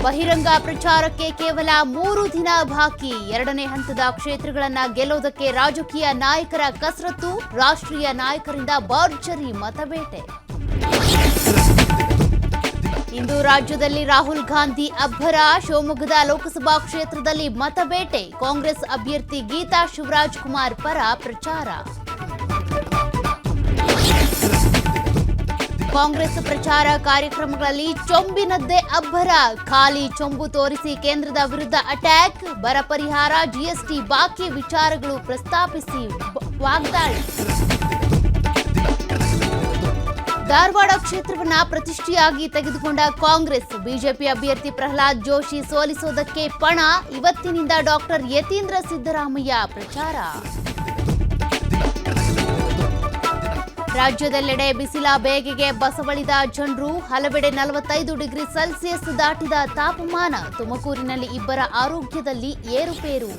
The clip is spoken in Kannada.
ಬಹಿರಂಗ ಪ್ರಚಾರಕ್ಕೆ ಕೇವಲ 3 ದಿನ ಬಾಕಿ. ಎರಡನೇ ಹಂತದ ಕ್ಷೇತ್ರಗಳನ್ನು ಗೆಲ್ಲುವುದಕ್ಕೆ ರಾಜಕೀಯ ನಾಯಕರ ಕಸರತ್ತು. ರಾಷ್ಟ್ರೀಯ ನಾಯಕರಿಂದ ಭರ್ಜರಿ ಮತಬೇಟೆ. ಇಂದು ರಾಜ್ಯದಲ್ಲಿ ರಾಹುಲ್ ಗಾಂಧಿ ಅಬ್ಬರ. ಶಿವಮೊಗ್ಗದ ಲೋಕಸಭಾ ಕ್ಷೇತ್ರದಲ್ಲಿ ಮತಬೇಟೆ. ಕಾಂಗ್ರೆಸ್ ಅಭ್ಯರ್ಥಿ ಗೀತಾ ಶಿವರಾಜ್ ಕುಮಾರ್ ಪರ ಪ್ರಚಾರ. ಕಾಂಗ್ರೆಸ್ ಪ್ರಚಾರ ಕಾರ್ಯಕ್ರಮಗಳಲ್ಲಿ ಚೊಂಬಿನದ್ದೇ ಅಬ್ಬರ. ಖಾಲಿ ಚೊಂಬು ತೋರಿಸಿ ಕೇಂದ್ರದ ವಿರುದ್ಧ ಅಟ್ಯಾಕ್. ಬರ ಪರಿಹಾರ, ಜಿಎಸ್ಟಿ ಬಾಕಿ ವಿಚಾರಗಳು ಪ್ರಸ್ತಾಪಿಸಿ ವಾಗ್ದಾಳಿ. ಧಾರವಾಡ ಕ್ಷೇತ್ರವನ್ನ ಪ್ರತಿಷ್ಠೆಯಾಗಿ ತೆಗೆದುಕೊಂಡ ಕಾಂಗ್ರೆಸ್. ಬಿಜೆಪಿ ಅಭ್ಯರ್ಥಿ ಪ್ರಹ್ಲಾದ್ ಜೋಶಿ ಸೋಲಿಸೋದಕ್ಕೆ ಪಣ. ಇವತ್ತಿನಿಂದ ಡಾಕ್ಟರ್ ಯತೀಂದ್ರ ಸಿದ್ದರಾಮಯ್ಯ ಪ್ರಚಾರ. ರಾಜ್ಯದೆಲ್ಲೆಡೆ ಬಿಸಿಲ ಬೇಗೆಗೆ ಬಸವಳಿದ ಜನರು. ಹಲವೆಡೆ 45 ಡಿಗ್ರಿ ಸೆಲ್ಸಿಯಸ್ ದಾಟಿದ ತಾಪಮಾನ. ತುಮಕೂರಿನಲ್ಲಿ ಇಬ್ಬರ ಆರೋಗ್ಯದಲ್ಲಿ ಏರುಪೇರು.